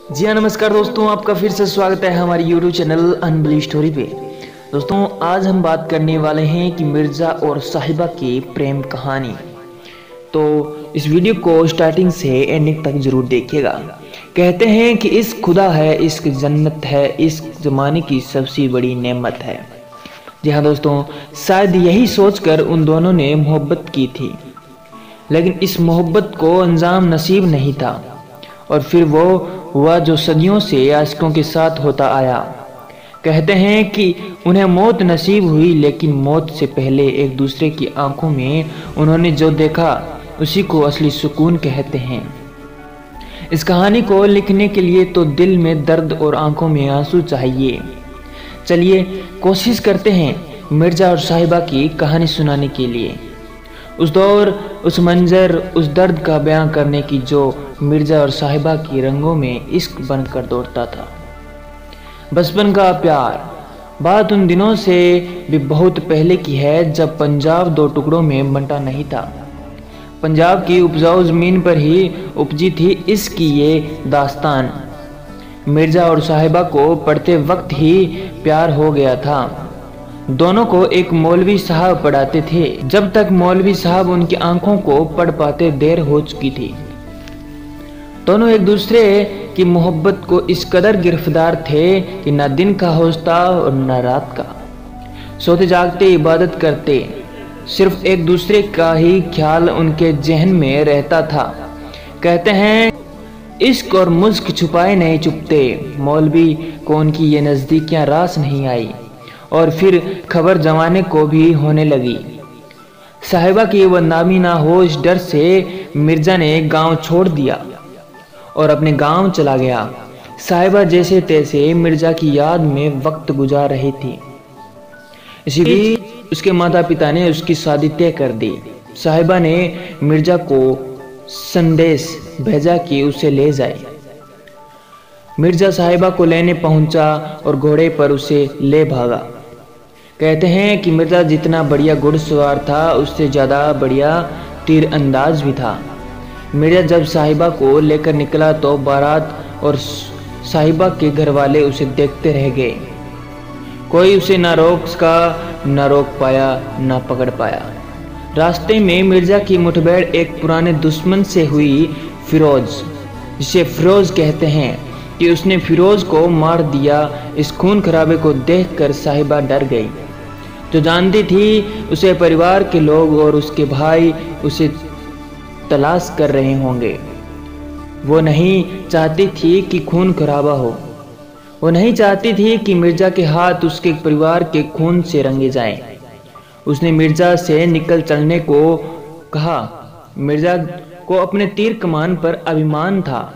जी हाँ, नमस्कार दोस्तों, आपका फिर से स्वागत है हमारी यूट्यूब चैनल अनबली स्टोरी पे। दोस्तों, आज हम बात करने वाले हैं कि मिर्ज़ा और साहिबा की प्रेम कहानी। तो इस वीडियो को स्टार्टिंग से एंडिंग तक जरूर देखिएगा। कहते हैं कि इश्क खुदा है, इश्क जन्नत है, इश्क ज़माने की सबसे बड़ी नेमत है। जी हाँ दोस्तों, शायद यही सोचकर उन दोनों ने मोहब्बत की थी, लेकिन इस मोहब्बत को अंजाम नसीब नहीं था। और फिर वो हुआ जो सदियों से आशिकों के साथ होता आया। कहते हैं कि उन्हें मौत नसीब हुई, लेकिन मौत से पहले एक दूसरे की आंखों में उन्होंने जो देखा उसी को असली सुकून कहते हैं। इस कहानी को लिखने के लिए तो दिल में दर्द और आंखों में आंसू चाहिए। चलिए कोशिश करते हैं मिर्ज़ा और साहिबा की कहानी सुनाने के लिए। उस दौर, उस मंजर, उस दर्द का बयां करने की जो मिर्ज़ा और साहिबा की रंगों में इश्क बनकर दौड़ता था। बचपन का प्यार। बात उन दिनों से भी बहुत पहले की है, जब पंजाब दो टुकड़ों में बंटा नहीं था। पंजाब की उपजाऊ ज़मीन पर ही उपजी थी इश्क की ये दास्तान। मिर्ज़ा और साहिबा को पढ़ते वक्त ही प्यार हो गया था। दोनों को एक मौलवी साहब पढ़ाते थे। जब तक मौलवी साहब उनकी आंखों को पढ़ पाते देर हो चुकी थी। दोनों एक दूसरे की मोहब्बत को इस कदर गिरफ्तार थे कि न दिन का होश था और न रात का। सोते जागते इबादत करते, सिर्फ एक दूसरे का ही ख्याल उनके जहन में रहता था। कहते हैं इश्क और मुश्क छुपाए नहीं चुपते। मौलवी को उनकी ये नज़दीकियाँ रास नहीं आई और फिर खबर जमाने को भी होने लगी। साहिबा की बदनामी ना हो, इस डर से मिर्ज़ा ने गांव छोड़ दिया और अपने गांव चला गया। साहिबा जैसे तैसे मिर्ज़ा की याद में वक्त गुजार रही थी। इसी बीच उसके माता पिता ने उसकी शादी तय कर दी। साहिबा ने मिर्ज़ा को संदेश भेजा कि उसे ले जाए। मिर्ज़ा साहिबा को लेने पहुंचा और घोड़े पर उसे ले भागा। कहते हैं कि मिर्ज़ा जितना बढ़िया घुड़सवार था, उससे ज़्यादा बढ़िया तीर अंदाज भी था। मिर्ज़ा जब साहिबा को लेकर निकला तो बारात और साहिबा के घर वाले उसे देखते रह गए। कोई उसे ना रोक सका, ना रोक पाया, ना पकड़ पाया। रास्ते में मिर्ज़ा की मुठभेड़ एक पुराने दुश्मन से हुई, फिरोज, जिसे फिरोज कहते हैं, कि उसने फिरोज को मार दिया। इस खून खराबे को देखकर साहिबा डर गई। जो जानती थी उसे परिवार के लोग और उसके भाई उसे तलाश कर रहे होंगे। वो नहीं चाहती थी कि खून खराबा हो। वो नहीं चाहती थी कि मिर्ज़ा के हाथ उसके परिवार के खून से रंगे जाएं। उसने मिर्ज़ा से निकल चलने को कहा। मिर्ज़ा को अपने तीर कमान पर अभिमान था।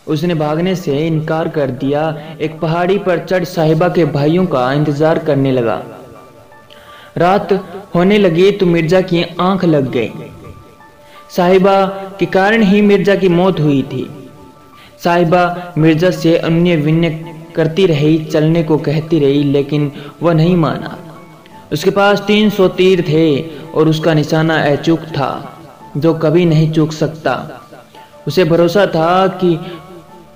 उसने भागने से इनकार कर दिया। एक पहाड़ी पर चढ़ साहिबा के भाइयों का इंतजार करने लगा। रात होने लगी तो मिर्ज़ा की आंख लग गई। साहिबा के कारण ही मिर्ज़ा की मौत हुई थी। साहिबा मिर्ज़ा से अन्य विनय करती रही, चलने को कहती रही, लेकिन वह नहीं माना। उसके पास 300 तीर थे और उसका निशाना अचूक था, जो कभी नहीं चूक सकता। उसे भरोसा था कि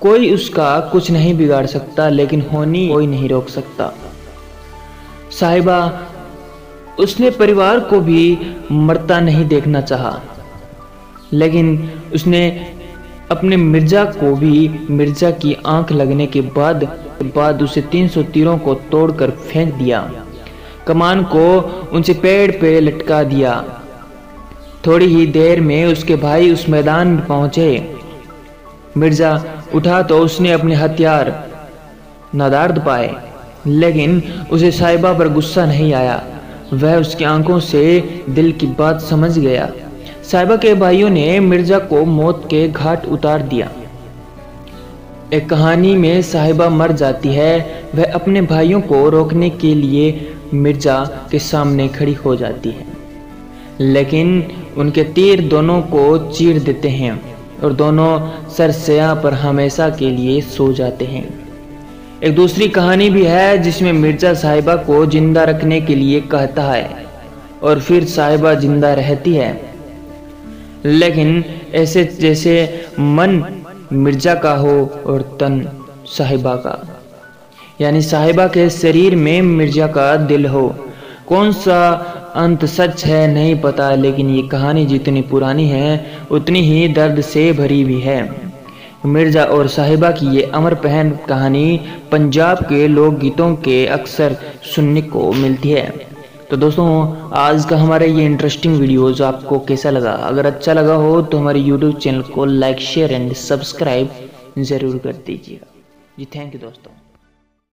कोई उसका कुछ नहीं बिगाड़ सकता, लेकिन होनी कोई नहीं रोक सकता। साहिबा, उसने परिवार को भी मरता नहीं देखना चाहा, लेकिन उसने अपने मिर्ज़ा को भी। मिर्ज़ा की आंख लगने के बाद उसे 300 तीरों को तोड़कर फेंक दिया। कमान को उनसे पेड़ पे लटका दिया। थोड़ी ही देर में उसके भाई उस मैदान में पहुंचे। मिर्ज़ा उठा तो उसने अपने हथियार नादार्द पाए, लेकिन उसे साहिबा पर गुस्सा नहीं आया। वह उसकी आंखों से दिल की बात समझ गया। साहिबा के भाइयों ने मिर्ज़ा को मौत के घाट उतार दिया। एक कहानी में साहिबा मर जाती है। वह अपने भाइयों को रोकने के लिए मिर्ज़ा के सामने खड़ी हो जाती है, लेकिन उनके तीर दोनों को चीर देते हैं और दोनों सरसया पर हमेशा के लिए सो जाते हैं। एक दूसरी कहानी भी है जिसमें मिर्ज़ा साहिबा को जिंदा रखने के लिए कहता है और फिर साहिबा जिंदा रहती है, लेकिन ऐसे जैसे मन मिर्जा का हो और तन साहिबा का, यानी साहिबा के शरीर में मिर्जा का दिल हो। कौन सा अंत सच है नहीं पता, लेकिन ये कहानी जितनी पुरानी है उतनी ही दर्द से भरी भी है। मिर्जा और साहिबा की ये अमर पहन कहानी पंजाब के लोकगीतों के अक्सर सुनने को मिलती है। तो दोस्तों, आज का हमारा ये इंटरेस्टिंग वीडियोस आपको कैसा लगा? अगर अच्छा लगा हो तो हमारे यूट्यूब चैनल को लाइक, शेयर एंड सब्सक्राइब ज़रूर कर दीजिएगा जी। थैंक यू दोस्तों।